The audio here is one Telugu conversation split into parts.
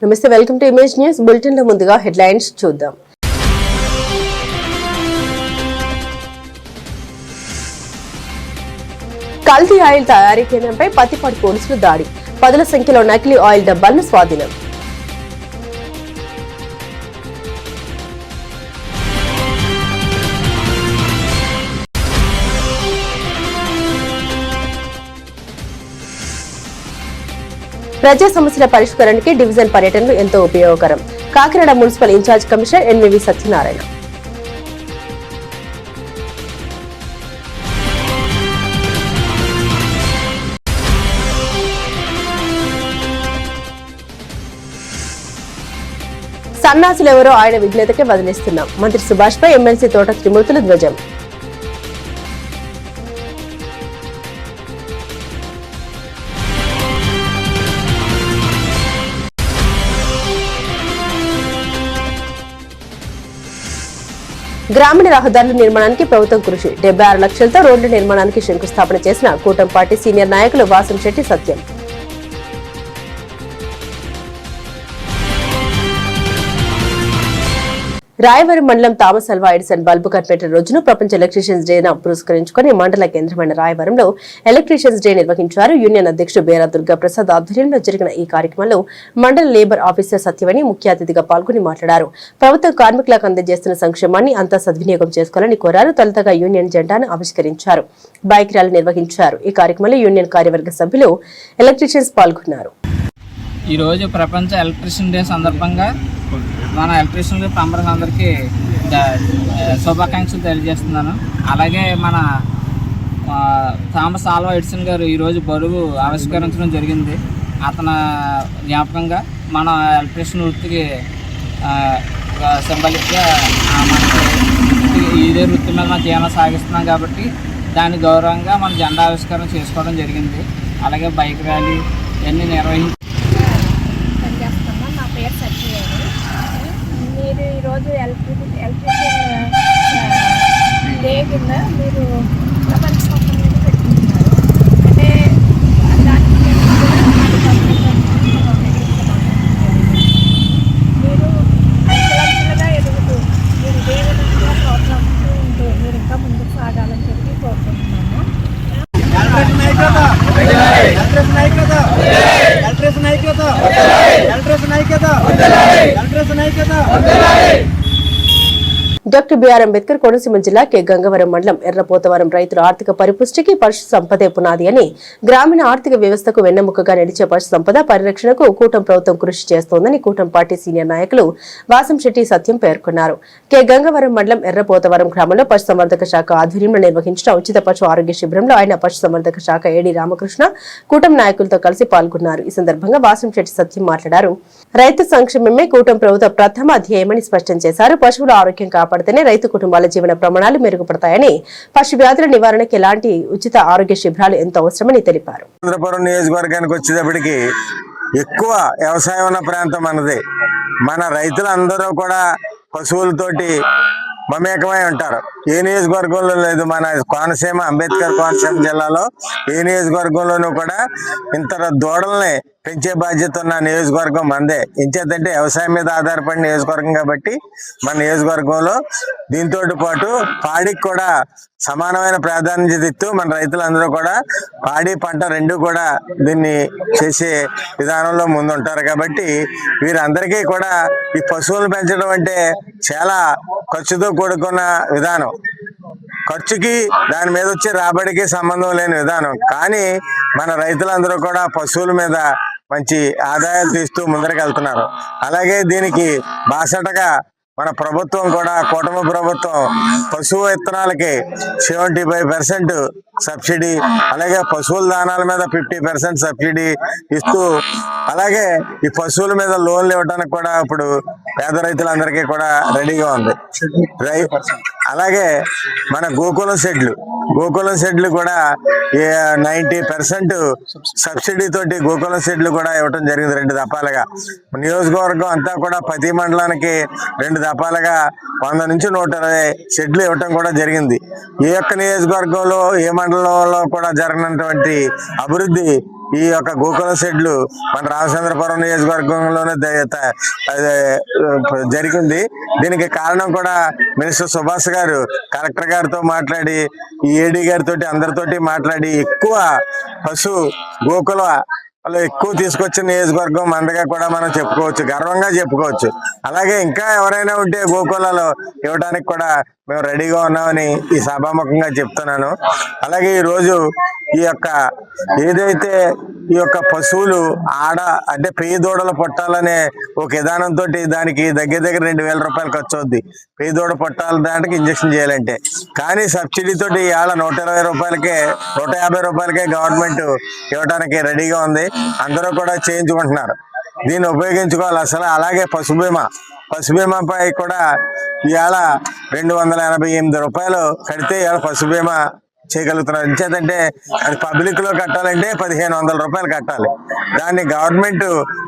నమస్తే, welcome to image news bulletin లో ముందుగా హెడ్లైన్స్ చూద్దాం. కల్తీ ఆయిల్ తయారీ కేంద్రంపై పత్తిపాడు పోలీసులు దాడి, పదుల సంఖ్యలో నకిలీ ఆయిల్ డబ్బాలను స్వాధీనం. ప్రజా సమస్యల పరిష్కారానికి డివిజన్ పర్యటనలు ఎంతో ఉపయోగకరం. Kakinada municipal incharge commissioner NVV Satyanarayana. సన్నాసులెవరో ఆయన విజ్ఞతకే వదిలేస్తున్నాం. మంత్రి సుభాష్ పై ఎమ్మెల్సీ తోట త్రిమూర్తుల ధ్వజం. గ్రామీణ రహదారుల నిర్మాణానికి ప్రభుత్వం కృషి, 76 లక్షలతో రోడ్ల నిర్మాణానికి శంకుస్థాపన చేసిన కూటమి పార్టీ సీనియర్ నాయకులు వాసంశెట్టి సత్యం. రాయవరం మండలం థామస్ అల్వా ఎడిసన్ బల్బు కనిపెట్టిన రోజును ప్రపంచ ఎలక్ట్రీషియన్స్ డే పురస్కరించుకుని మండల కేంద్రమైన రాయవరంలో ఎలక్ట్రీషియన్స్ డే నిర్వహించారు. యూనియన్ అధ్యక్షుడు బేరా దుర్గా ప్రసాద్ ఆధ్వర్యంలో జరిగిన ఈ కార్యక్రమంలో మండల లేబర్ ఆఫీసర్ సత్యవని ముఖ్య అతిథిగా పాల్గొని మాట్లాడారు. ప్రభుత్వం కార్మికులకు అందజేస్తున్న సంక్షేమాన్ని అంతా సద్వినియోగం చేసుకోవాలని కోరారు. తొలుతగా యూనియన్ జెండాను ఆవిష్కరించారు, బైక్ ర్యాలీ నిర్వహించారు. ఈ కార్యక్రమంలో యూనియన్ కార్యవర్గ సభ్యులు, ఎలక్ట్రీషియన్స్ పాల్గొన్నారు. ఈ రోజు ప్రపంచ ఎలక్ట్రీషియన్ డే సందర్భంగా మన ఎలక్ట్రీషియన్ ప్లంబర్స్ అందరికీ శుభాకాంక్షలు తెలియజేస్తున్నాను. అలాగే మన థామస్ ఆల్వా ఎడిసన్ గారు ఈరోజు బరువు ఆవిష్కరించడం జరిగింది. అతని జ్ఞాపకంగా మన ఎలక్ట్రీషియన్ వృత్తికి సింబాలిక్గా మనకి ఇదే వృత్తి మీద మన జీవనం సాగిస్తున్నాం కాబట్టి దాని గౌరవంగా మన జెండా ఆవిష్కరణ చేసుకోవడం జరిగింది. అలాగే బైక్ ర్యాలీ ఇవన్నీ నిర్వహించి మీరు ఈరోజు ఎలక్ట్రిసిటీ డే కింద మీరు ప్రపంచ సంస్థ పెట్టుకుంటున్నారు. అంటే దానికి మీరు అంచెలంచెలుగా ఎదుగుతూ మీరు ఇదే విధంగా ప్రోత్సహిస్తూ ఉంటూ మీరు ఇంకా ముందుకు సాగాలని చెప్పి కోరుకుంటున్నాము. డాక్టర్ బిఆర్ అంబేద్కర్ కోనసీమ జిల్లా కె గంగవరం మండలం ఎర్రపోతవరం రైతుల ఆర్థిక పరిపుష్టికి పశు సంపదే పునాది అని, గ్రామీణ ఆర్థిక వ్యవస్థకు వెన్నెముకగా నిలిచే పశు సంపద పరిరక్షణకు కూటమి ప్రభుత్వం కృషి చేస్తోందని కూటమి పార్టీ సీనియర్ నాయకులు వాసంశెట్టి సత్యం పేర్కొన్నారు. కె గంగవరం మండలం ఎర్రపోతవరం గ్రామంలో పశుసంవర్ధక శాఖ ఆధ్వర్యంలో నిర్వహించిన ఉచిత పశు ఆరోగ్య శిబిరంలో ఆయన పశుసంవర్ధక శాఖ ఏడీ రామకృష్ణ కూటమి నాయకులతో కలిసి పాల్గొన్నారు. ఈ సందర్భంగా వాసంశెట్టి సత్యం మాట్లాడారు. రైతు సంక్షేమమే కూటమి ప్రభుత్వ ప్రథమ ధ్యేయమని స్పష్టం చేశారు. పశువుల ఆరోగ్యం కాపాడితేనే రైతు కుటుంబాల జీవన ప్రమాణాలు మెరుగుపడతాయని, పశు వ్యాధుల నివారణకు ఎలాంటి ఉచిత ఆరోగ్య శిబిరాలు ఎంతో అవసరమని తెలిపారు. చంద్రపురం నియోజకవర్గానికి వచ్చేటప్పటికి ఎక్కువ వ్యవసాయం ఉన్న ప్రాంతం మనది. మన రైతులందరూ కూడా పశువులతోటి మమేకమై ఉంటారు. ఏ నియోజకవర్గంలో లేదు, మన కోనసీమ అంబేద్కర్ కోనసీమ జిల్లాలో ఏ నియోజకవర్గంలోనూ కూడా ఇంత దూడల్ని పెంచే బాధ్యత ఉన్న నియోజకవర్గం మందే. ఇంచేతంటే వ్యవసాయం మీద ఆధారపడిన నియోజకవర్గం కాబట్టి మన నియోజకవర్గంలో దీంతో పాటు పాడికి కూడా సమానమైన ప్రాధాన్యత ఇస్తూ మన రైతులందరూ కూడా పాడి పంట రెండు కూడా దీన్ని చేసే విధానంలో ముందుంటారు. కాబట్టి వీరందరికీ కూడా ఈ పశువులను పెంచడం అంటే చాలా ఖర్చుతో కూడుకున్న విధానం. ఖర్చుకి దాని మీద వచ్చే రాబడికి సంబంధం లేని విధానం. కానీ మన రైతులందరూ కూడా పశువుల మీద మంచి ఆదాయాలు తీస్తూ ముందరికి వెళ్తున్నారు. అలాగే దీనికి బాసటగా మన ప్రభుత్వం కూడా, కూటమి ప్రభుత్వం పశువు విత్తనాలకి 75% సబ్సిడీ, అలాగే పశువుల దానాల మీద 50% సబ్సిడీ ఇస్తూ, అలాగే ఈ పశువుల మీద లోన్లు ఇవ్వడానికి కూడా ఇప్పుడు పేద రైతులందరికీ కూడా రెడీగా ఉంది. అలాగే మన గోకులం షెడ్లు కూడా 90% సబ్సిడీ తోటి గోకులం షెడ్లు కూడా ఇవ్వటం జరిగింది 2 దఫాలుగా. నియోజకవర్గం అంతా కూడా ప్రతి మండలానికి 2 దఫాలుగా 100 నుంచి 120 షెడ్లు ఇవ్వటం కూడా జరిగింది. ఏ ఒక్క నియోజకవర్గంలో ఏ మండలంలో కూడా జరగనటువంటి అభివృద్ధి ఈ యొక్క గోకులం షెడ్లు మన రామచంద్రపురం నియోజకవర్గంలోనే జరిగింది. దీనికి కారణం కూడా మినిస్టర్ సుభాష్ గారు కలెక్టర్ గారితో మాట్లాడి, ఈ ఏడీ గారితో అందరితోటి మాట్లాడి ఎక్కువ పశు గోకుల వాళ్ళు ఎక్కువ తీసుకొచ్చిన నియోజకవర్గం మందగా కూడా మనం చెప్పుకోవచ్చు, గర్వంగా చెప్పుకోవచ్చు. అలాగే ఇంకా ఎవరైనా ఉంటే గోకులాలు ఇవ్వడానికి కూడా మేము రెడీగా ఉన్నామని ఈ సభాముఖంగా చెప్తున్నాను. అలాగే ఈరోజు ఈ యొక్క ఏదైతే ఈ యొక్క పశువులు అంటే పెయ్యి దూడలు పుట్టాలనే ఒక విధానంతో దానికి దగ్గర 2,000 రూపాయలు ఖర్చు అవుద్ది. పెయ్యి దూడ పుట్టాల దానికి ఇంజక్షన్ చేయాలంటే. కానీ సబ్సిడీ తోటి ఇవాళ 120 రూపాయలకే 150 రూపాయలకే గవర్నమెంట్ ఇవ్వడానికి రెడీగా ఉంది. అందరూ కూడా చేయించుకుంటున్నారు. దీన్ని ఉపయోగించుకోవాలి అసలు. అలాగే పశు బీమాపై కూడా ఇవాళ 288 రూపాయలు కడితే ఇవాళ పశు బీమా చేయగలుగుతున్నారు. ఇంచేతంటే అది పబ్లిక్ లో కట్టాలంటే 1,500 రూపాయలు కట్టాలి. దాన్ని గవర్నమెంట్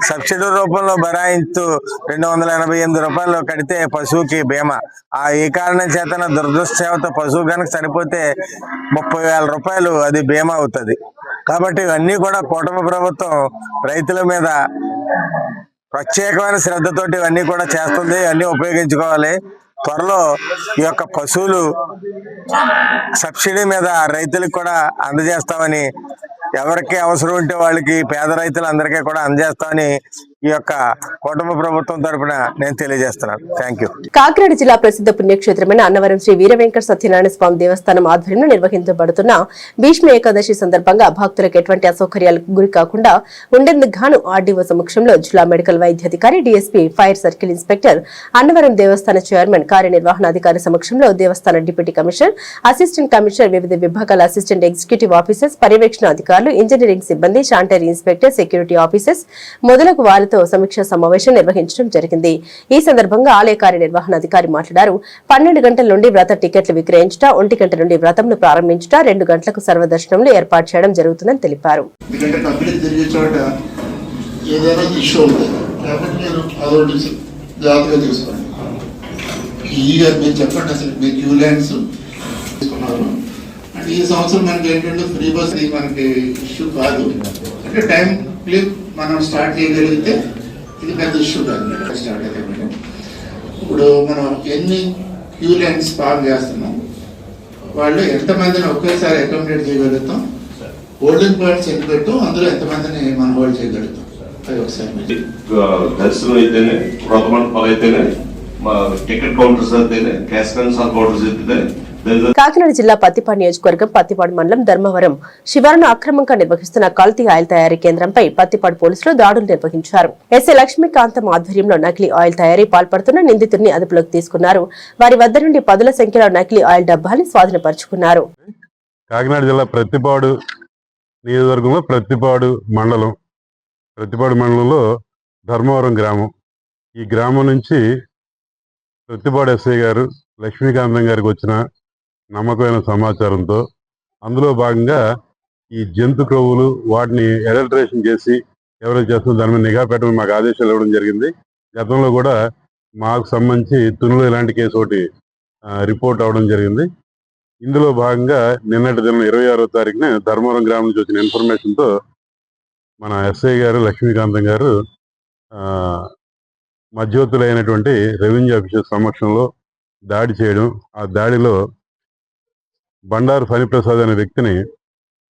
సబ్సిడీ రూపంలో బరాయిస్తూ 288 రూపాయలు కడితే పశువుకి బీమా. ఏ కారణం చేతన దురదృష్టవతో పశువు కనుక చనిపోతే 30,000 రూపాయలు అది బీమా అవుతుంది. కాబట్టి ఇవన్నీ కూడా కూటమి ప్రభుత్వం రైతుల మీద ప్రత్యేకమైన శ్రద్ధతోటి ఇవన్నీ కూడా చేస్తుంది. ఇవన్నీ ఉపయోగించుకోవాలి. త్వరలో ఈ యొక్క పశువులు సబ్సిడీ మీద రైతులకు కూడా అందజేస్తామని, ఎవరికి అవసరం ఉంటే వాళ్ళకి పేద రైతులందరికీ కూడా అందజేస్తామని ఈ యొక్క కుటుంబ ప్రభుత్వం తరఫున నేను తెలియజేస్తున్నాను. Thank you. కాకినాడ జిల్లా ప్రసిద్ధ పుణ్యక్షేత్రమైన అన్నవరం శ్రీ వీర వెంకట సత్యనారాయణ స్వామి దేవస్థానం ఆధ్వర్యంలో నిర్వహించబడుతున్న భీష్మ ఏకాదశి సందర్భంగా భక్తులకు ఎటువంటి అసౌకర్యాలకు గురి కాకుండా ఉండేందుకు గాను ఆర్డీఓ సమక్షంలో జిల్లా మెడికల్ వైద్యాధికారి, DSP, fire circle inspector, Annavaram దేవస్థాన చైర్మన్, కార్యనిర్వహణాధికారి సమక్షంలో దేవస్థాన డిప్యూటీ కమిషనర్, అసిస్టెంట్ కమిషనర్, వివిధ విభాగాల అసిస్టెంట్ ఎగ్జిక్యూటివ్ ఆఫీసర్స్, పర్యవేక్షణ అధికారులు, ఇంజనీరింగ్ సిబ్బంది, శానిటరీ ఇన్స్పెక్టర్, సెక్యూరిటీ ఆఫీసర్స్ మొదలగు వారితో సమీక్షా సమావేశం నిర్వహించడం జరిగింది. ఈ సందర్భంగా ఆలయ కార్యనిర్వహణాధికారి మాట్లాడారు. 12 గంటల నుండి వ్రత టికెట్లు విక్రయించుట, 1 గంట నుండి వ్రతంను ప్రారంభించుట, 2 గంటలకు సర్వదర్శనంలో ఏర్పాటు చేయడం జరుగుతుందని తెలిపారు. ఈ సంవత్సరం మనకి ఏంటంటే ఫ్రీ బస్ మనకి ఇష్యూ కాదు. అంటే టైం క్లిప్ మనం స్టార్ట్ చేయగలిగితే ఇది పెద్ద ఇష్యూ కాదు. స్టార్ట్ అయితే ఇప్పుడు మనం ఎన్ని క్యూ లైన్స్ ఫామ్ చేస్తున్నాం, వాళ్ళు ఎంతమందిని ఒకేసారి అకామిడేట్ చేయగలుగుతాం, హోల్డింగ్ పాయింట్స్ ఎన్ని పెట్టాం, అందులో ఎంతమందిని మనం హోల్డ్ చేయగలుగుతాం, అది ఒకసారి దర్శనం అయితేనే, వ్రతమండపాలు అయితేనే, టికెట్ కౌంటర్స్ అయితేనే, క్యాష్ కన్సల్ కౌంటర్స్ అయితేనే. కాకినాడ జిల్లా పత్తిపాడు నియోజకవర్గం పత్తిపాడు మండలం ధర్మవరం శివారును అక్రమంగా నిర్వహిస్తున్న కల్తీ ఆయిల్ తయారీ కేంద్రంపై పత్తిపాడు పోలీసులు దాడులు నిర్వహించారు. ఎస్ఐ లక్ష్మీకాంతం ఆధ్వర్యంలో నకిలీ ఆయిల్ తయారీ పాల్పడుతున్న నిందితుడిని అదుపులోకి తీసుకున్నారు. వారి వద్ద నుండి 10ల సంఖ్యలో నకిలీ ఆయిల్ డబ్బాల్ని స్వాధీనపరుచుకున్నారు. కాకినాడ జిల్లా ప్రత్తిపాడు నియోజకవర్గంలో ప్రత్తిపాడు మండలంలో ధర్మవరం గ్రామం. ఈ గ్రామం నుంచి ప్రత్తిపాడు ఎస్ఐ గారు లక్ష్మీకాంతం గారికి వచ్చిన నమ్మకమైన సమాచారంతో అందులో భాగంగా ఈ జంతు క్రొవ్వులు వాటిని అడల్టరేషన్ చేసి ఎవరైతే చేస్తుందో దాని మీద నిఘా పెట్టమని మాకు ఆదేశాలు ఇవ్వడం జరిగింది. గతంలో కూడా మాకు సంబంధించి తునులో ఇలాంటి కేసు ఒకటి రిపోర్ట్ అవడం జరిగింది. ఇందులో భాగంగా నిన్నటి దినం 26వ తారీఖున ధర్మవరం గ్రామం నుంచి వచ్చిన ఇన్ఫర్మేషన్తో మన ఎస్ఐ గారు లక్ష్మీకాంతం గారు మధ్యవర్తులైనటువంటి రెవెన్యూ ఆఫీసర్ సమక్షంలో దాడి చేయడం, ఆ దాడిలో బండారు ఫణిప్రసాద్ అనే వ్యక్తిని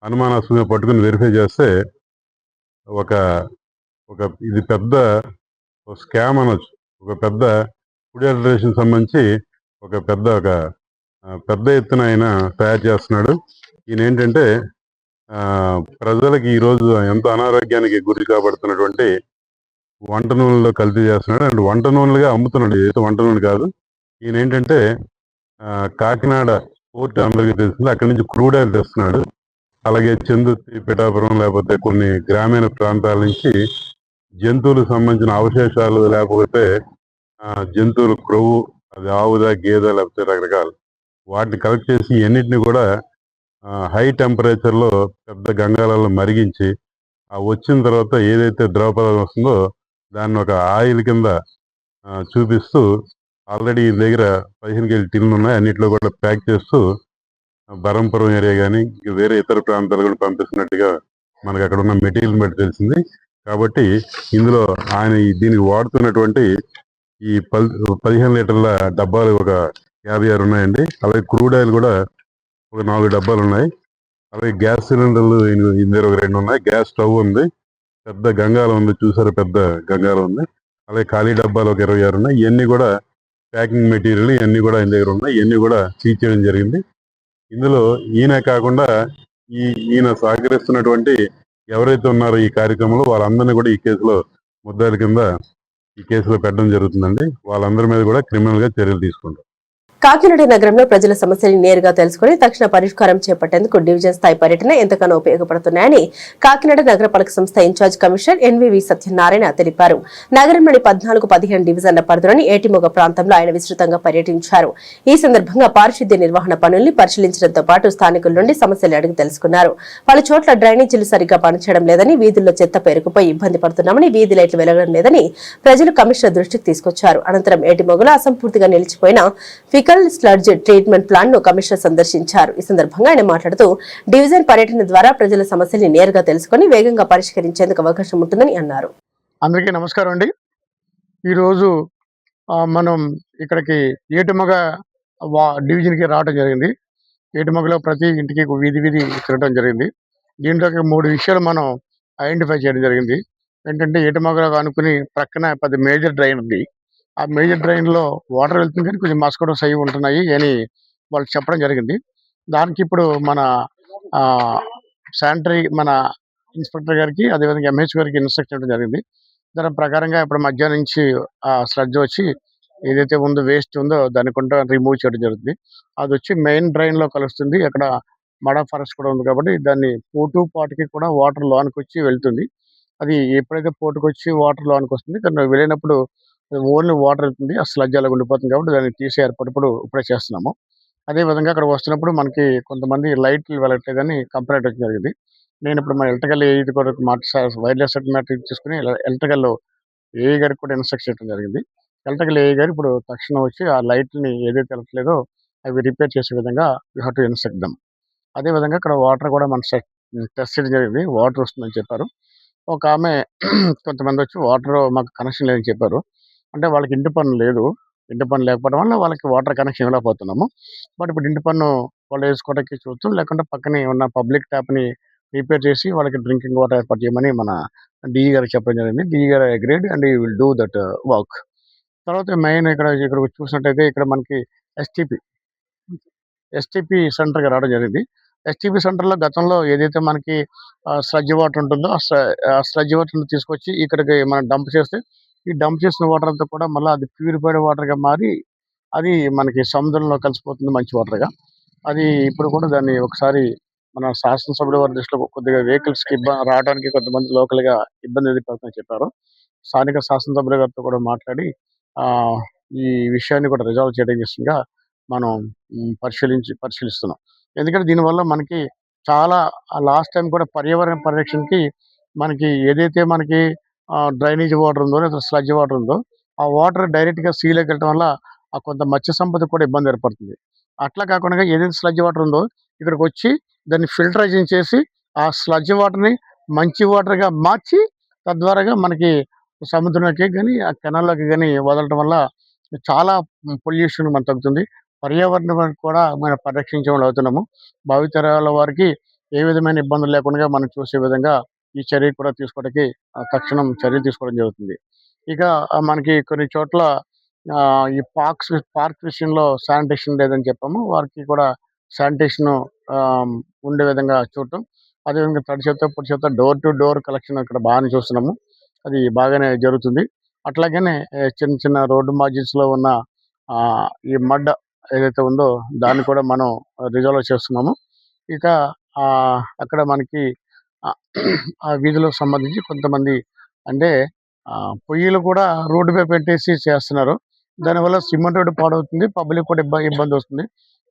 అనుమానాస్పదంగా పట్టుకుని వెరిఫై చేస్తే ఇది పెద్ద స్కామ్ అనొచ్చు. ఒక పెద్ద ఫుడ్ అడల్టరేషన్ సంబంధించి ఒక పెద్ద ఎత్తున ఆయన తయారు చేస్తున్నాడు. ఈయన ఏంటంటే ప్రజలకి ఈరోజు ఎంతో అనారోగ్యానికి గురి కాబడుతున్నటువంటి వంట నూనెలో కల్తీ చేస్తున్నాడు. అండ్ వంట నూనెలుగా అమ్ముతున్నాడు, ఏదైతే వంట నూనె కాదు. ఈయన ఏంటంటే కాకినాడ పోర్ట్ అందరికీ తెలిసింది, అక్కడి నుంచి క్రూడ్ ఆయిల్ తెస్తున్నాడు. అలాగే చందుర్తి, పిఠాపురం లేకపోతే కొన్ని గ్రామీణ ప్రాంతాల నుంచి జంతువులకు సంబంధించిన అవశేషాలు లేకపోతే జంతువుల క్రొవ్వు, అది ఆవుదా, గేదె లేకపోతే రకరకాలు, వాటిని కలెక్ట్ చేసి ఎన్నిటిని కూడా హై టెంపరేచర్లో పెద్ద గంగాలలో మరిగించి ఆ వచ్చిన తర్వాత ఏదైతే ద్రవ పదార్థం వస్తుందో దాన్ని ఒక ఆయిల్ కింద చూపిస్తూ ఆల్రెడీ ఈ దగ్గర 15 కేజీ టిన్లు ఉన్నాయి, అన్నింటిలో కూడా ప్యాక్ చేస్తూ బరంపురం ఏరియా కానీ వేరే ఇతర ప్రాంతాలు కూడా పంపిస్తున్నట్టుగా మనకు అక్కడ ఉన్న మెటీరియల్ బట్టి తెలిసింది. కాబట్టి ఇందులో ఆయన దీనికి వాడుతున్నటువంటి ఈ 15 లీటర్ల డబ్బాలు ఒక 56 ఉన్నాయండి. అలాగే క్రూడ్ ఆయిల్ కూడా ఒక 4 డబ్బాలు ఉన్నాయి. అలాగే గ్యాస్ సిలిండర్లు ఇందులో ఒక 2 ఉన్నాయి. గ్యాస్ స్టవ్ ఉంది. పెద్ద గంగాలం ఉంది, చూసారు, పెద్ద గంగాలం ఉంది. అలాగే ఖాళీ డబ్బాలు ఒక 26 ఉన్నాయి. ఇవన్నీ కూడా ప్యాకింగ్ మెటీరియల్, ఇవన్నీ కూడా ఆయన దగ్గర ఉన్నాయి. ఇవన్నీ కూడా సీజ్ చేయడం జరిగింది. ఇందులో ఈయన కాకుండా ఈయన సహకరిస్తున్నటువంటి ఎవరైతే ఉన్నారో ఈ కార్యక్రమంలో వాళ్ళందరినీ కూడా ఈ కేసులో ముద్దాయిల కింద ఈ కేసులో పెట్టడం జరుగుతుందండి. వాళ్ళందరి మీద కూడా క్రిమినల్ గా చర్యలు తీసుకుంటాం. కాకినాడ నగరంలో ప్రజల సమస్యల్ని నేరుగా తెలుసుకుని తక్షణ పరిష్కారం చేపట్టేందుకు డివిజన్ స్థాయి పర్యటన ఎంతగానో ఉపయోగపడుతున్నాయని కాకినాడ నగరపాలక సంస్థ ఇన్ఛార్జ్ కమిషనర్ ఎన్వీవీ సత్యనారాయణ తెలిపారు. నగరంలోని 14-15 డివిజన్ల పరిధిలోని ఏటిమొగ ప్రాంతంలో ఆయన విస్తృతంగా పర్యటించారు. ఈ సందర్భంగా పారిశుద్ధ్య నిర్వహణ పనుల్ని పరిశీలించడంతో పాటు స్థానికుల నుండి సమస్యలు అడిగి తెలుసుకున్నారు. పలు చోట్ల డ్రైనేజీలు సరిగ్గా పనిచేయడం లేదని, వీధుల్లో చెత్త పేరుకుపోయి ఇబ్బంది పడుతున్నామని, వీధి లైట్లు వెలగడం లేదని ప్రజలు కమిషనర్ దృష్టికి తీసుకొచ్చారు. అనంతరం ఏటిమొగలో అసంపూర్తిగా నిలిచిపోయిన ఫికల్ స్లడ్జ్ ట్రీట్మెంట్ ప్లాంట్ ను కమిషనర్ సందర్శించారు. ఈ సందర్భంగా ఆయన మాట్లాడుతూ డివిజన్ పర్యటన ద్వారా ప్రజల సమస్యల్ని నేరుగా తెలుసుకుని వేగంగా పరిష్కరించేందుకు అవకాశం ఉంటుందని అన్నారు. అందరికీ నమస్కారం అండి. ఈరోజు మనం ఇక్కడికి ఏటిమొగ డివిజన్కి రావడం జరిగింది. ఏటిమొగలో ప్రతి ఇంటికి వీధి తిరగడం జరిగింది. దీంట్లోకి 3 విషయాలు మనం ఐడెంటిఫై చేయడం జరిగింది. ఏంటంటే ఏటిమొగలో అనుకుని ప్రక్కన పెద్ద మేజర్ డ్రైన్ ఉంది. ఆ మేజర్ డ్రైన్ లో వాటర్ వెళ్తుంది కానీ కొంచెం మస్కిటోస్ అవి ఉంటున్నాయి అని వాళ్ళు చెప్పడం జరిగింది. దానికి ఇప్పుడు మన శానిటరీ మన ఇన్స్పెక్టర్ గారికి, అదేవిధంగా ఎంహెచ్ గారికి ఇన్స్ట్రక్షన్ ఇవ్వడం జరిగింది. దాని ప్రకారంగా ఇప్పుడు మధ్యాహ్నం నుంచి ఆ స్లడ్జ్ వచ్చి ఏదైతే ఉందో వేస్ట్ ఉందో దాన్ని కొంత రిమూవ్ చేయడం జరుగుతుంది. అది వచ్చి మెయిన్ డ్రైన్ లో కలుస్తుంది. అక్కడ మడ ఫారెస్ట్ కూడా ఉంది కాబట్టి దాన్ని పోటు పాటుకి కూడా వాటర్ లోనికి వచ్చి వెళ్తుంది. అది ఎప్పుడైతే పోటుకు వచ్చి వాటర్ లోనికి వస్తుంది దాన్ని వెళ్ళినప్పుడు ఓన్లీ వాటర్ వెళ్తుంది. ఆ స్లడ్జ్ అలా ఉండిపోతుంది కాబట్టి దాన్ని తీసే ఏర్పాటు ఇప్పుడే చేస్తున్నాము. అదే విధంగా అక్కడ వస్తున్నప్పుడు మనకి కొంతమంది లైట్లు వెళ్ళట్లేదని కంప్లైంట్ వచ్చి జరిగింది. నేను ఇప్పుడు మన ఎలక్ట్రికల్ ఏఈ కూడా వైర్లెస్ సెటిల్మెంట్ తీసుకుని ఎలక్ట్రికల్ ఏఈ గారికి కూడా ఇన్స్ట్రక్షన్ ఇవ్వడం జరిగింది. ఎలక్ట్రికల్ ఏఈ గారు ఇప్పుడు తక్షణం వచ్చి ఆ లైట్ని ఏదైతే వెళ్ళట్లేదో అవి రిపేర్ చేసే విధంగా you have to instruct them. అదే విధంగా ఇక్కడ వాటర్ కూడా మనం టెస్ట్ చేయడం జరిగింది. వాటర్ వస్తుందని చెప్పారు. ఒక ఆమె కొంతమంది వచ్చి వాటర్ మాకు కనెక్షన్ లేదని చెప్పారు. అంటే వాళ్ళకి ఇంటి పన్ను లేదు. ఇంటి పన్ను లేకపోవడం వల్ల వాళ్ళకి వాటర్ కనెక్షన్ ఇవ్వలేకపోతున్నాము. బట్ ఇప్పుడు ఇంటి పన్ను వాళ్ళు వేసుకోవడానికి చూస్తూ, లేకుంటే పక్కనే ఉన్న పబ్లిక్ ట్యాప్ని రిపేర్ చేసి వాళ్ళకి డ్రింకింగ్ వాటర్ ఏర్పాటు చేయమని మన డిఈ గారికి చెప్పడం జరిగింది. డిఈ గారు agreed and you will do that work. తర్వాత మెయిన్ ఇక్కడ చూసినట్టయితే ఇక్కడ మనకి ఎస్టీపీ సెంటర్కి రావడం జరిగింది. ఎస్టీపీ సెంటర్లో గతంలో ఏదైతే మనకి స్లడ్జ్ వాటర్ ఉంటుందో ఆ స్లడ్జ్ వాటర్ని తీసుకొచ్చి ఇక్కడికి మనం డంప్ చేస్తే ఈ డంప్ చేసిన వాటర్ అంతా కూడా మళ్ళీ అది ప్యూరిఫైడ్ వాటర్గా మారి అది మనకి సముద్రంలో కలిసిపోతుంది మంచి వాటర్గా. అది ఇప్పుడు కూడా దాన్ని ఒకసారి మన శాసనసభ్యుల వారి దృష్టిలో కొద్దిగా వెహికల్స్కి రావడానికి కొంతమంది లోకల్గా ఇబ్బంది ఎదుర్కొంటుందని చెప్పారు. స్థానిక శాసనసభ్యుల గారితో కూడా మాట్లాడి ఈ విషయాన్ని కూడా రిజాల్వ్ చేయడం విషయంగా మనం పరిశీలిస్తున్నాం. ఎందుకంటే దీనివల్ల మనకి చాలా లాస్ట్ టైం కూడా పర్యావరణ పరిరక్షణకి మనకి ఏదైతే మనకి డ్రైనేజ్ వాటర్ ఉందో లేదా స్లడ్జ్ వాటర్ ఉందో ఆ వాటర్ డైరెక్ట్గా సీలోకి వెళ్ళడం వల్ల ఆ కొంత మత్స్య సంపద కూడా ఇబ్బంది ఏర్పడుతుంది. అట్లా కాకుండా ఏదైతే స్లడ్జ్ వాటర్ ఉందో ఇక్కడికి వచ్చి దాన్ని ఫిల్టరైజింగ్ చేసి ఆ స్లడ్జ్ వాటర్ని మంచి వాటర్గా మార్చి తద్వారాగా మనకి సముద్రంలోకి కానీ ఆ కెనాల్లోకి కానీ వదలటం వల్ల చాలా పొల్యూషన్ మనకు తగ్గుతుంది. పర్యావరణం కూడా మనం పరిరక్షించే వాళ్ళు అవుతున్నాము. భావితరాల వారికి ఏ విధమైన ఇబ్బందులు లేకుండా మనం చూసే విధంగా ఈ చర్య కూడా తీసుకోవడానికి తక్షణం చర్యలు తీసుకోవడం జరుగుతుంది. ఇక మనకి కొన్ని చోట్ల ఈ పార్క్ విషయంలో శానిటేషన్ లేదని చెప్పాము. వారికి కూడా శానిటేషన్ ఉండే విధంగా చూడటం, అదేవిధంగా తడి చెత్త పొడి చెత్త డోర్ టు డోర్ కలెక్షన్ ఇక్కడ బాగానే చూస్తున్నాము. అది బాగానే జరుగుతుంది. అట్లాగనే చిన్న చిన్న రోడ్డు మార్జిన్స్లో ఉన్న ఈ మడ్ ఏదైతే ఉందో దాన్ని కూడా మనం రిజాల్వ్ చేస్తున్నాము. ఇక అక్కడ మనకి ఆ వీధిలోకి సంబంధించి కొంతమంది అంటే పొయ్యిలు కూడా రోడ్డుపై పెట్టేసి చేస్తున్నారు. దానివల్ల సిమెంట్ రోడ్డు పాడవుతుంది, పబ్లిక్ కూడా ఇబ్బంది వస్తుంది.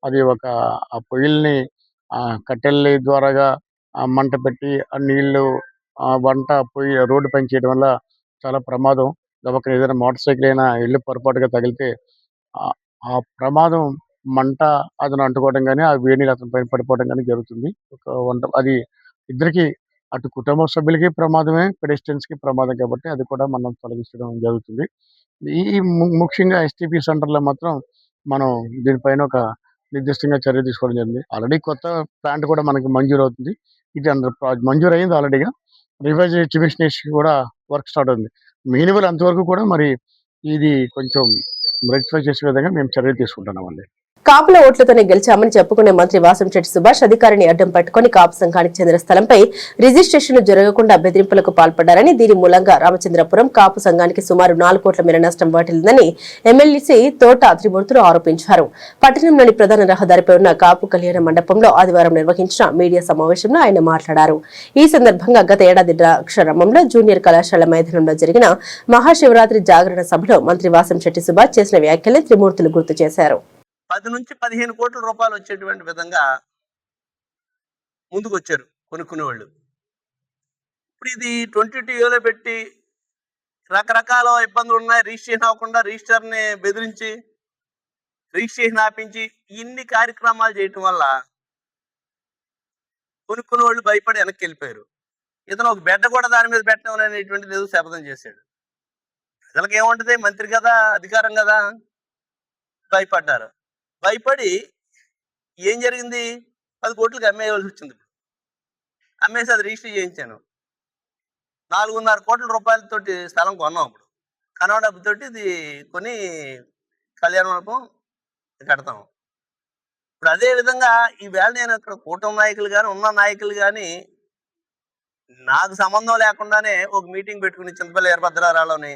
అది ఆ పొయ్యిల్ని కట్టెల ద్వారాగా మంట పెట్టి ఆ నీళ్లు వంట పొయ్యి రోడ్డు పైన చేయడం వల్ల చాలా ప్రమాదం. గబక్కన ఏదైనా మోటార్ సైకిల్ అయినా ఇల్లు పొరపాటుగా తగిలితే ఆ ప్రమాదం మంట అతను అంటుకోవడం కానీ ఆ వేడి అతని పైన పడిపోవడం కానీ జరుగుతుంది. అది ఇద్దరికి అటు కుటుంబ సభ్యులకి ప్రమాదమే, పెడెస్ట్రియన్స్ కి ప్రమాదం కాబట్టి అది కూడా మనం తొలగించడం జరుగుతుంది. ముఖ్యంగా ఎస్టీపీ సెంటర్లో మాత్రం మనం దీనిపైన ఒక నిర్దిష్టంగా చర్య తీసుకోవడం జరిగింది. ఆల్రెడీ కొత్త ప్లాంట్ కూడా మనకి మంజూరు అవుతుంది. ఇది మంజూరు అయింది ఆల్రెడీగా. రివైజ్ ఎస్టిమేషన్ కూడా వర్క్ స్టార్ట్ అవుతుంది. మినిమల్ అంతవరకు కూడా మరి ఇది కొంచెం రెక్టిఫై చేసే విధంగా మేము చర్యలు తీసుకుంటున్నామండి. కాపుల ఓట్లతోనే గెలిచామని చెప్పుకునే మంత్రి వాసంశెట్టి సుభాష్ అధికారిని అడ్డం పట్టుకుని కాపు సంఘానికి చెందిన స్థలంపై రిజిస్ట్రేషన్లు జరగకుండా బెదిరింపులకు పాల్పడ్డారని, దీని మూలంగా రామచంద్రపురం కాపు సంఘానికి సుమారు 4 కోట్ల మేర నష్టం వాటిల్లిందని ఎమ్మెల్సీ తోట త్రిమూర్తులు ఆరోపించారు. పట్టణంలోని ప్రధాన రహదారిపై ఉన్న కాపు కళ్యాణ మండపంలో ఆదివారం నిర్వహించిన మీడియా సమావేశంలో ఆయన మాట్లాడారు. ఈ సందర్భంగా గత ఏడాది ద్రాక్షారామంలో జూనియర్ కళాశాల మైదానంలో జరిగిన మహాశివరాత్రి జాగరణ సభలో మంత్రి వాసంశెట్టి సుభాష్ చేసిన వ్యాఖ్యల్ని త్రిమూర్తులు గుర్తు చేశారు. 10 నుంచి 15 కోట్ల రూపాయలు వచ్చేటువంటి విధంగా ముందుకు వచ్చారు కొనుక్కునే వాళ్ళు. ఇప్పుడు ఇది 22లో పెట్టి రకరకాల ఇబ్బందులు ఉన్నాయి. రిజిస్ట్రేషన్ అవ్వకుండా రిజిస్టర్ని బెదిరించి రిజిస్ట్రేషన్ ఆపించి ఇన్ని కార్యక్రమాలు చేయటం వల్ల కొనుక్కునే వాళ్ళు భయపడి వెనక్కి వెళ్ళిపోయారు. ఇతను ఒక బెడ్డ కూడా దాని మీద పెట్టడం అనేటువంటిది ఏదో శపథం చేశాడు. ప్రజలకు ఏముంటుంది, మంత్రి కదా, అధికారం కదా, భయపడ్డారు. భయపడి ఏం జరిగింది, 10 కోట్లకి అమ్మేయవలసి వచ్చింది. అమ్మేసి అది రిజిస్టర్ చేయించాను. 4.5 కోట్ల రూపాయలతోటి స్థలం కొన్నాం. అప్పుడు కనవ డబ్బుతోటి ఇది కొని కళ్యాణ మండపం కడతాం. ఇప్పుడు అదే విధంగా ఈవేళ నేను ఇక్కడ కూటమి నాయకులు కానీ ఉన్న నాయకులు కానీ నాకు సంబంధం లేకుండానే ఒక మీటింగ్ పెట్టుకుని చింతపల్లి వీరభద్రారావులోని,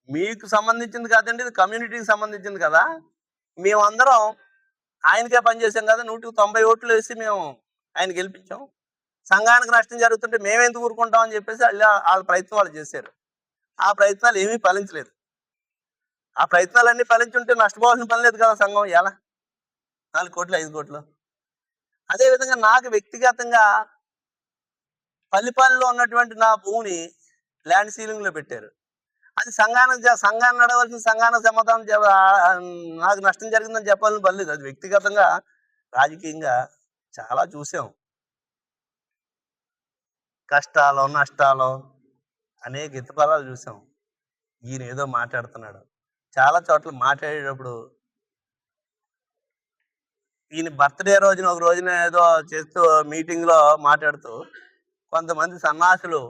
మీకు సంబంధించింది కాదండి, ఇది కమ్యూనిటీకి సంబంధించింది కదా, మేమందరం ఆయనకే పనిచేసాం కదా, 190 ఓట్లు వేసి మేము ఆయన గెలిపించాం. సంఘానికి నష్టం జరుగుతుంటే మేమెందుకు ఊరుకుంటామని చెప్పేసి వాళ్ళ ప్రయత్నం వాళ్ళు చేశారు. ఆ ప్రయత్నాలు ఏమీ ఫలించలేదు. ఆ ప్రయత్నాలన్నీ ఫలించుంటే నష్టపోవాల్సిన పని లేదు కదా సంఘం. ఎలా 4 కోట్లు 5 కోట్లు. అదేవిధంగా నాకు వ్యక్తిగతంగా పల్లిపాలెంలో ఉన్నటువంటి నా భూమిని ల్యాండ్ సీలింగ్లో పెట్టారు. అది సంఘాన్ని నడవలసిన సంఘానికి సమాధానం నాకు నష్టం జరిగిందని చెప్పాలని పర్లేదు. అది వ్యక్తిగతంగా రాజకీయంగా చాలా చూసాం. కష్టాలు నష్టాలు అనేక ఇతపరాలు చూసాం. ఈయన ఏదో మాట్లాడుతున్నాడు. చాలా చోట్ల మాట్లాడేటప్పుడు ఈయన బర్త్డే రోజున ఒక రోజున ఏదో చేస్తూ మీటింగ్లో మాట్లాడుతూ కొంతమంది సన్నాసులు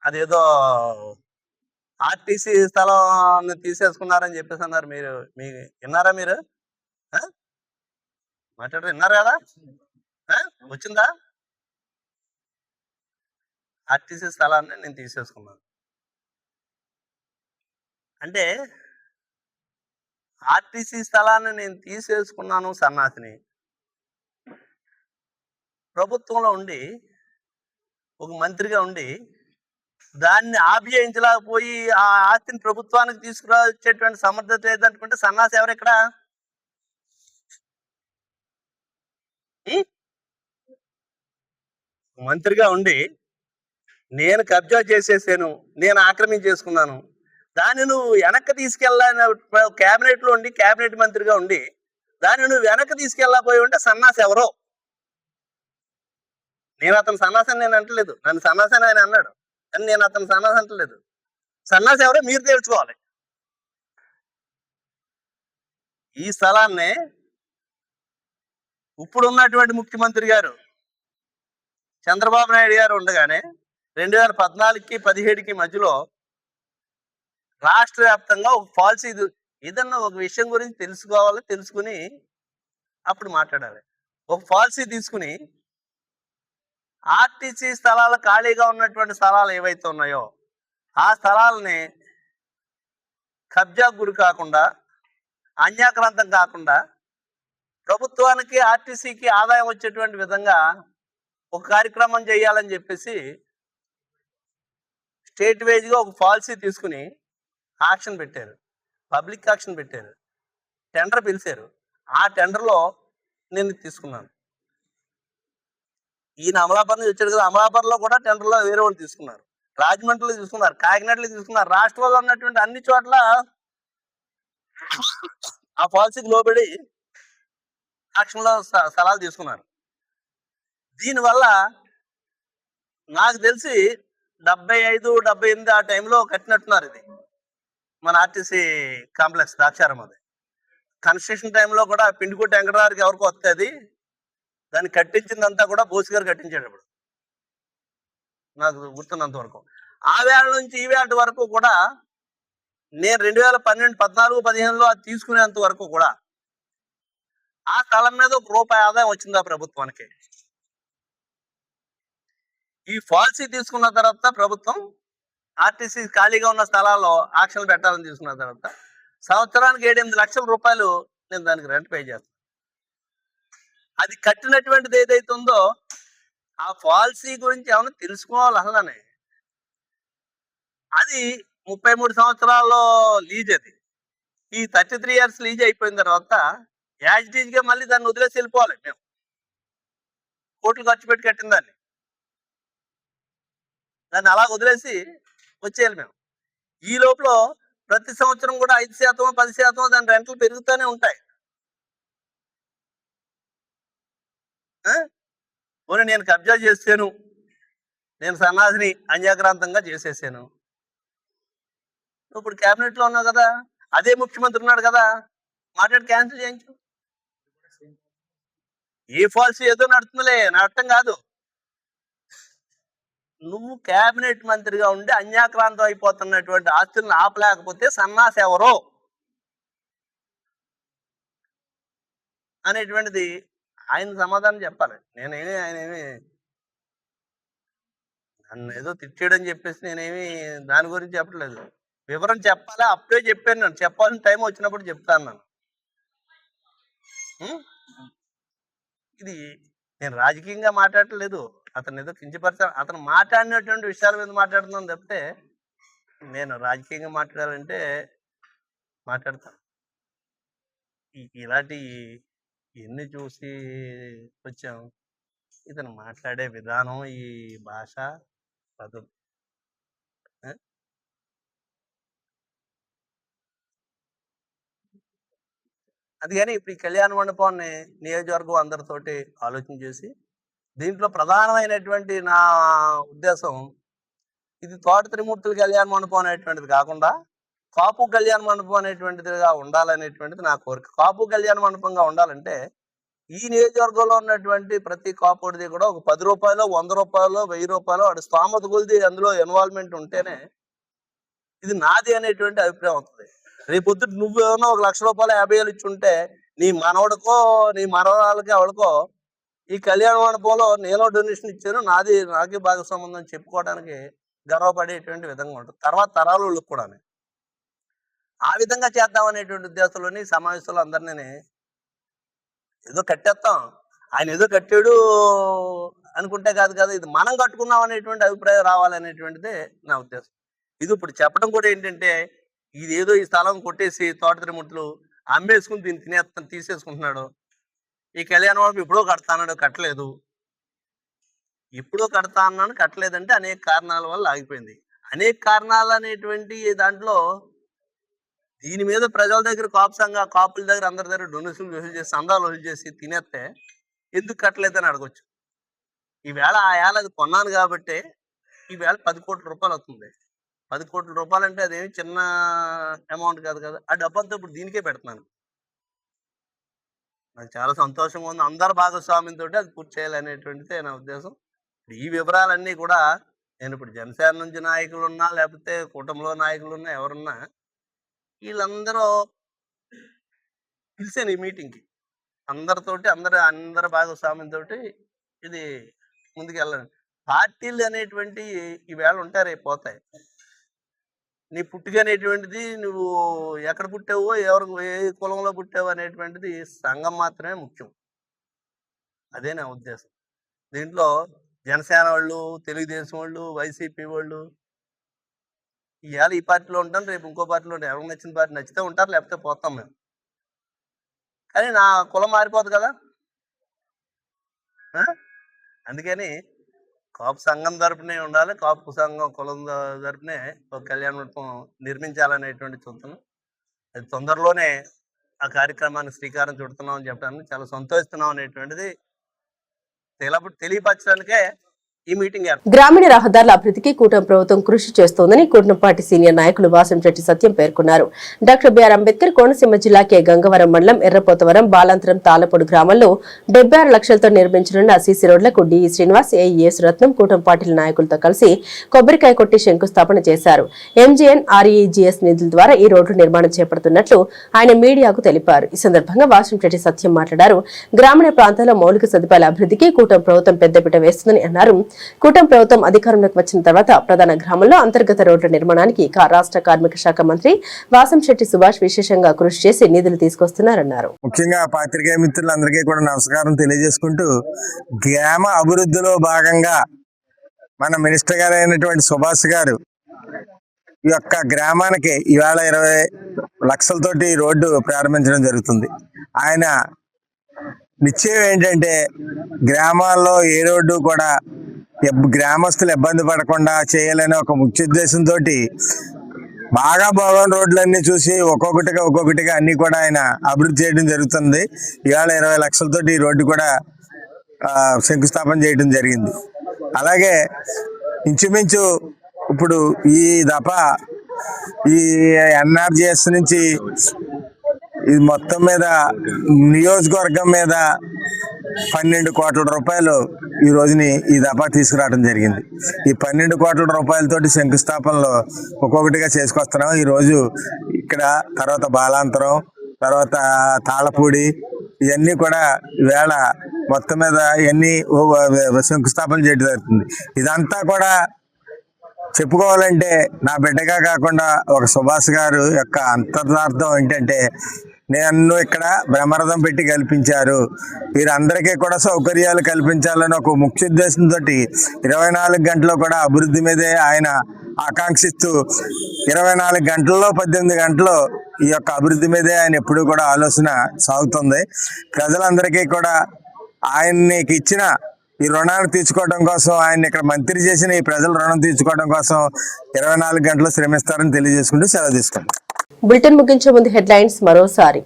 అదేదో ఆర్టీసీ స్థలం తీసేసుకున్నారని చెప్పేసి అన్నారు. మీరు విన్నారా? మీరు మాట్లాడారు, విన్నారు కదా? వచ్చిందా? ఆర్టీసీ స్థలాన్ని నేను తీసేసుకున్నాను అంటే, ఆర్టీసీ స్థలాన్ని నేను తీసేసుకున్నాను సన్నాసిని. ప్రభుత్వంలో ఉండి ఒక మంత్రిగా ఉండి దాన్ని ఆభియించలేకపోయి ఆ ఆస్తిని ప్రభుత్వానికి తీసుకురావచ్చేటువంటి సమర్థత లేదనుకుంటే సన్నాసి ఎవరు ఇక్కడ? మంత్రిగా ఉండి నేను కబ్జా చేసేసాను, నేను ఆక్రమించేసుకున్నాను, దాన్ని నువ్వు వెనక్కి తీసుకెళ్ళాలని క్యాబినెట్ లో ఉండి క్యాబినెట్ మంత్రిగా ఉండి దాన్ని నువ్వు వెనక్కి తీసుకెళ్ళకపోయి ఉంటే సన్నాసి ఎవరో. నేను అతను సన్నాసి అని నేను అంటలేదు, నన్ను సన్నాసి అని ఆయన అన్నాడు, అని నేను అతను సన్నాసి అంటలేదు. సన్నాసి ఎవరో మీరు తెలుసుకోవాలి. ఈ స్థలాన్ని ఇప్పుడున్నటువంటి ముఖ్యమంత్రి గారు చంద్రబాబు నాయుడు గారు ఉండగానే 2014కి 17కి మధ్యలో రాష్ట్ర వ్యాప్తంగా ఒక పాలసీ, ఏదన్నా ఒక విషయం గురించి తెలుసుకోవాలి, తెలుసుకుని అప్పుడు మాట్లాడాలి. ఒక పాలసీ తీసుకుని ఆర్టీసీ స్థలాలు ఖాళీగా ఉన్నటువంటి స్థలాలు ఏవైతే ఉన్నాయో ఆ స్థలాలని కబ్జాకు గురి కాకుండా, అన్యాక్రాంతం కాకుండా ప్రభుత్వానికి ఆర్టీసీకి ఆదాయం వచ్చేటువంటి విధంగా ఒక కార్యక్రమం చేయాలని చెప్పేసి స్టేట్ వైజ్గా ఒక పాలసీ తీసుకుని ఆక్షన్ పెట్టారు, పబ్లిక్ ఆక్షన్ పెట్టారు, టెండర్ పిలిచారు. ఆ టెండర్లో నేను తీసుకున్నాను. ఈయన అమలాపురం వచ్చాడు కదా, అమలాపురంలో కూడా టెండర్లో వేరే వాళ్ళు తీసుకున్నారు, రాజమండ్రిలో తీసుకున్నారు, కాకినాడలో తీసుకున్నారు, రాష్ట్రంలో ఉన్నటువంటి అన్ని చోట్ల ఆ పాలసీకి లోబడి ఆక్షన్లో స్థలాలు తీసుకున్నారు. దీనివల్ల నాకు తెలిసి 75, 78 ఆ టైంలో కట్టినట్టున్నారు ఇది మన ఆర్టీసీ కాంప్లెక్స్ ద్రాక్షారం. అది కన్స్ట్రక్షన్ టైంలో కూడా పిండికోటి వెంకటరావుకి ఎవరికో వస్తుంది, దాన్ని కట్టించిందంతా కూడా బోస్ గారు కట్టించేటప్పుడు నాకు గుర్తున్నంత వరకు. ఆ వేళ నుంచి ఈ వేళ వరకు కూడా నేను 2012, 14, 15లో అది తీసుకునేంత వరకు కూడా ఆ స్థలం మీద ₹1 ఆదాయం వచ్చింది ఆ ప్రభుత్వానికి. ఈ పాలసీ తీసుకున్న తర్వాత ప్రభుత్వం ఆర్టీసీ ఖాళీగా ఉన్న స్థలాల్లో ఆక్షన్లు పెట్టాలని తీసుకున్న తర్వాత సంవత్సరానికి 7-8 లక్షల రూపాయలు నేను దానికి రెంట్ పే చేస్తాను. అది కట్టినటువంటిది ఏదైతే ఉందో ఆ పాలసీ గురించి ఏమైనా తెలుసుకోవాలి అసలనే. అది 33 సంవత్సరాల్లో లీజ్. అది ఈ 33 years లీజ్ అయిపోయిన తర్వాత యాజ్ ఇట్ ఈజ్ గా మళ్ళీ దాన్ని వదిలేసి వెళ్ళిపోవాలి. మేము కోట్లు ఖర్చు పెట్టి కట్టిన దాన్ని అలా వదిలేసి వచ్చేయాలి మేము. ఈ లోపల ప్రతి సంవత్సరం కూడా 5%, 10% దాని రెంట్లు పెరుగుతూనే ఉంటాయి. పోనీ నేను కబ్జా చేసాను, నేను సన్నాసిని అన్యాక్రాంతంగా చేసేసాను, ఇప్పుడు క్యాబినెట్ లో ఉన్నావు కదా, అదే ముఖ్యమంత్రి ఉన్నాడు కదా, మాట్లాడి క్యాన్సిల్ చేయించు. ఏ పాలసీ ఏదో నడుతుందిలే, నడటం కాదు. నువ్వు క్యాబినెట్ మంత్రిగా ఉండి అన్యాక్రాంతం అయిపోతున్నటువంటి ఆస్తులను ఆపలేకపోతే సన్నాసి ఎవరో అనేటువంటిది ఆయన సమాధానం చెప్పాలి. ఆయనేమి నన్ను ఏదో తిట్టాడని చెప్పేసి నేనేమి దాని గురించి చెప్పట్లేదు. వివరం చెప్పాలి, అప్పుడే చెప్పాను. నన్ను చెప్పాల్సిన టైం వచ్చినప్పుడు చెప్తాను. నన్ను ఇది నేను రాజకీయంగా మాట్లాడలేదు, అతను ఏదో కించపరచాలి, అతను మాట్లాడినటువంటి విషయాల మీద మాట్లాడుతున్నాను తప్పితే నేను రాజకీయంగా మాట్లాడాలంటే మాట్లాడతాను. ఇలాంటి ఎన్ని చూసి వచ్చాం. ఇతను మాట్లాడే విధానం, ఈ భాష పద్ధతి అది. కానీ ఇప్పుడు ఈ కళ్యాణ మండపాన్ని నియోజకవర్గం అందరితోటి ఆలోచన చేసి దీంట్లో ప్రధానమైనటువంటి నా ఉద్దేశం, ఇది తోట త్రిమూర్తుల కళ్యాణ మండపం అనేటువంటిది కాకుండా కాపు కళ్యాణ మండపం అనేటువంటిదిగా ఉండాలనేటువంటిది నా కోరిక. కాపు కళ్యాణ మండపంగా ఉండాలంటే ఈ నియోజకవర్గంలో ఉన్నటువంటి ప్రతి కాపుడిది కూడా ఒక ₹10, ₹100, ₹1000 వాడి స్తోమత కొలిది అందులో ఇన్వాల్వ్మెంట్ ఉంటేనే ఇది నాది అనేటువంటి అభిప్రాయం అవుతుంది. రేపొద్దు నువ్వేమో ₹1,00,000, ₹50,000 ఇచ్చి ఉంటే నీ మనవడికో నీ మనవరాలకి ఎవరికో ఈ కళ్యాణ మండపంలో నేను డొనేషన్ ఇచ్చాను, నాకే భాగస్వామ్యం చెప్పుకోవడానికి గర్వపడేటువంటి విధంగా ఉంటుంది. తర్వాత తరాలు వాళ్ళకి కూడా ఆ విధంగా చేద్దామనేటువంటి ఉద్దేశంలోని సమావేశంలో అందరినీ ఏదో కట్టేస్తాం, ఆయన ఏదో కట్టాడు అనుకుంటే కాదు కదా, ఇది మనం కట్టుకున్నాం అనేటువంటి అభిప్రాయం రావాలనేటువంటిదే నా ఉద్దేశం. ఇది ఇప్పుడు చెప్పడం కూడా ఏంటంటే, ఇది ఏదో ఈ స్థలం కొట్టేసి తోట త్రిమూర్తులు అమ్మేసుకుని దీన్ని తీసేసుకుంటున్నాడు. ఈ కళ్యాణ మండపం ఎప్పుడో కడతాన్నాడు, కట్టలేదు. ఎప్పుడో కడతా అన్నాను, కట్టలేదంటే అనేక కారణాల వల్ల ఆగిపోయింది. అనేక కారణాలు అనేటువంటి దాంట్లో దీని మీద ప్రజల దగ్గర కాపుల దగ్గర అందరి దగ్గర డొనేషన్లు వసూలు చేసి, సందాలు వసూలు చేసి తినేస్తే ఎందుకు కట్టలేదని అడగొచ్చు. ఈవేళ ఆ ఏళ్ళ అది కొన్నాను కాబట్టి ఈవేళ ₹10 కోట్ల అవుతుంది. ₹10 కోట్ల అంటే అదేమి చిన్న అమౌంట్ కాదు కదా. ఆ డబ్బంతా ఇప్పుడు దీనికే పెడుతున్నాను. నాకు చాలా సంతోషంగా ఉంది. అందరు భాగస్వామ్యంతో అది పూర్తి చేయాలనేటువంటిదే నా ఉద్దేశం. ఈ వివరాలన్నీ కూడా నేను ఇప్పుడు జనసేన నుంచి నాయకులు ఉన్నా, లేకపోతే కూటమిలో నాయకులు ఉన్నా, ఎవరున్నా వీళ్ళందరూ పిలిచాను ఈ మీటింగ్కి. అందరితోటి అందరి భాగస్వామ్యంతో ఇది ముందుకు వెళ్ళాలి. పార్టీలు అనేటువంటి ఈవేళ ఉంటాయి, రేపు పోతాయి. నీ పుట్టుక అనేటువంటిది నువ్వు ఎక్కడ పుట్టావో, ఏ కులంలో పుట్టావో అనేటువంటిది సంఘం మాత్రమే ముఖ్యం. అదే నా ఉద్దేశం. దీంట్లో జనసేన వాళ్ళు, తెలుగుదేశం వాళ్ళు, వైసీపీ వాళ్ళు ఇవాళ ఈ పార్టీలో ఉంటాం, రేపు ఇంకో పార్టీలో ఉంటాం. ఎవరికి నచ్చిన పార్టీ నచ్చితే ఉంటారు, లేకపోతే పోతాం మేము. కానీ నా కులం మారిపోదు కదా. అందుకని కాపు సంఘం తరపునే ఉండాలి, కాపు సంఘం కులం తరపునే ఒక కళ్యాణ మండపం నిర్మించాలనేటువంటి చూస్తున్నాం. అది తొందరలోనే ఆ కార్యక్రమాన్ని శ్రీకారం చుడుతున్నాం అని చెప్పడానికి చాలా సంతోషిస్తున్నాం అనేటువంటిది తెలియపరచడానికే ఈ మీటింగ్ గ్రామీణ రహదారుల అభివృద్ధికి కూటమి ప్రభుత్వం కృషి చేస్తోందని కూటమి పార్టీ సీనియర్ నాయకులు వాసంశెట్టి సత్యం పేర్కొన్నారు. డాక్టర్ బిఆర్ అంబేద్కర్ కోనసీమ జిల్లా కె గంగవరం మండలం ఎర్రపోతవరం బాలాంతరం తాళపొడు గ్రామంలో 76 లక్షలతో నిర్మించనున్న సీసీ రోడ్లకు డిఈ శ్రీనివాస్, ఏఈఎస్ రత్నం కూటమి పార్టీల నాయకులతో కలిసి కొబ్బరికాయ కొట్టి శంకుస్థాపన చేశారు. ఎంజీఎన్ ఆర్ఈజీఎస్ నిధుల ద్వారా ఈ రోడ్డు నిర్మాణం చేపడుతున్నట్లు ఆయన మీడియాకు తెలిపారు. ఈ సందర్భంగా వాసంశెట్టి సత్యం మాట్లాడారు. గ్రామీణ ప్రాంతాల్లో మౌలిక సదుపాయాల అభివృద్ధికి కూటమి ప్రభుత్వం పెద్దపీట వేస్తుందని అన్నారు. కూటమి ప్రభుత్వం అధికారంలోకి వచ్చిన తర్వాత ప్రధాన గ్రామంలో అంతర్గత రోడ్ల నిర్మాణానికి రాష్ట్ర కార్మిక శాఖ మంత్రి వాసంశెట్టి సుభాష్ విశేషంగా కృషి చేసి నిధులు తీసుకొస్తున్నారన్నారు. ముఖ్యంగా పాత్రికేయ మిత్రులందరికీ కూడా నమస్కారం తెలియజేసుకుంటూ, గ్రామ అభివృద్ధిలో భాగంగా మన మినిస్టర్ గారు అయినటువంటి సుభాష్ గారు ఈ యొక్క గ్రామానికి ఇవాళ 20 లక్షలతోటి రోడ్డు ప్రారంభించడం జరుగుతుంది. ఆయన నిశ్చయం ఏంటంటే గ్రామాల్లో ఏ రోడ్డు కూడా గ్రామస్తులు ఇబ్బంది పడకుండా చేయాలనే ఒక ముఖ్య ఉద్దేశంతో బాగా బాగున్న రోడ్లన్నీ చూసి ఒక్కొక్కటిగా అన్ని కూడా ఆయన అభివృద్ధి చేయడం జరుగుతుంది. ఇవాళ 20 లక్షలతోటి ఈ రోడ్డు కూడా శంకుస్థాపన చేయడం జరిగింది. అలాగే ఇంచుమించు ఇప్పుడు ఈ దఫా ఈ ఎన్ఆర్జిఎస్ నుంచి ఇది మొత్తం మీద నియోజకవర్గం మీద 12 కోట్ల రూపాయలు ఈ రోజుని ఈ దఫా తీసుకురావడం జరిగింది. ఈ 12 కోట్ల రూపాయలతోటి శంకుస్థాపనలో ఒక్కొక్కటిగా చేసుకొస్తున్నాం. ఈ రోజు ఇక్కడ, తర్వాత బాలాంతరం, తర్వాత తాళపూడి, ఇవన్నీ కూడా వేళ మొత్తం మీద ఇవన్నీ శంకుస్థాపన చేయడం జరుగుతుంది. ఇదంతా కూడా చెప్పుకోవాలంటే నా బిడ్డగా కాకుండా ఒక సుభాష్ గారు యొక్క అంతరార్థం ఏంటంటే, నన్ను ఇక్కడ బ్రహ్మరథం పెట్టి కల్పించారు, వీరందరికీ కూడా సౌకర్యాలు కల్పించాలని ఒక ముఖ్య ఉద్దేశంతో 24 గంటలు కూడా అభివృద్ధి మీదే ఆయన ఆకాంక్షిస్తూ 24 గంటల్లో 18 గంటలు ఈ యొక్క అభివృద్ధి మీదే ఆయన ఎప్పుడూ కూడా ఆలోచన సాగుతుంది. ప్రజలందరికీ కూడా ఆయనకి ఇచ్చిన ఈ రుణాన్ని తీర్చుకోవడం కోసం, ఆయన ఇక్కడ మంత్రి చేసిన ఈ ప్రజల రుణం తీర్చుకోవడం కోసం 24 గంటలు శ్రమిస్తారని తెలియజేసుకుంటూ సెలవు తీసుకుంటాం. బులెటిన్ ముగించే ముందు హెడ్లైన్స్ మరోసారి.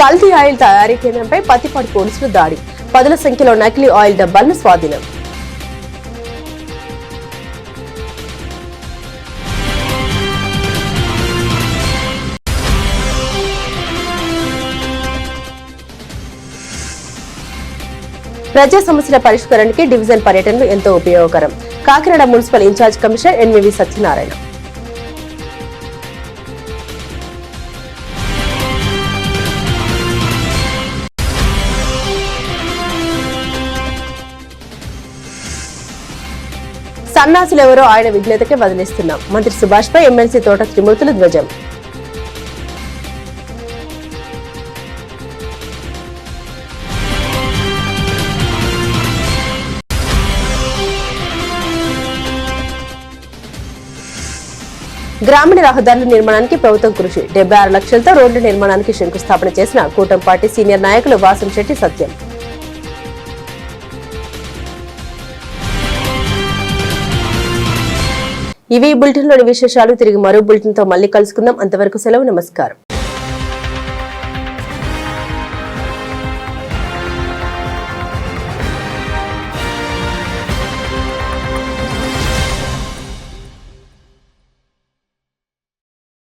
కల్తీ ఆయిల్ తయారీ కేంద్రంపై పత్తిపాడు పోలీసులు దాడి, 10ల సంఖ్యలో నకిలీ ఆయిల్ డబ్బాలను స్వాధీనం. ప్రజా సమస్యల పరిష్కారానికి డివిజన్ పర్యటనలు ఎంతో ఉపయోగకరం. Kakinada municipal incharge commissioner NVV Satyanarayana. సన్నాసులెవరో ఆయన విజ్ఞతకే వదిలేస్తున్నాం. మంత్రి సుభాష్ పై ఎమ్మెల్సీ తోట త్రిమూర్తుల ధ్వజం. గ్రామీణ రహదారుల నిర్మాణానికి ప్రభుత్వం కృషి, 76 లక్షలతో రోడ్ల నిర్మాణానికి శంకుస్థాపన చేసిన కూటమి పార్టీ సీనియర్ నాయకులు వాసంశెట్టి సత్యం. ఇవి బులెటిన్లోని విశేషాలు. తిరిగి మరో బులెటిన్తో మళ్ళీ కలుసుకుందాం. అంతవరకు సెలవు, నమస్కారం.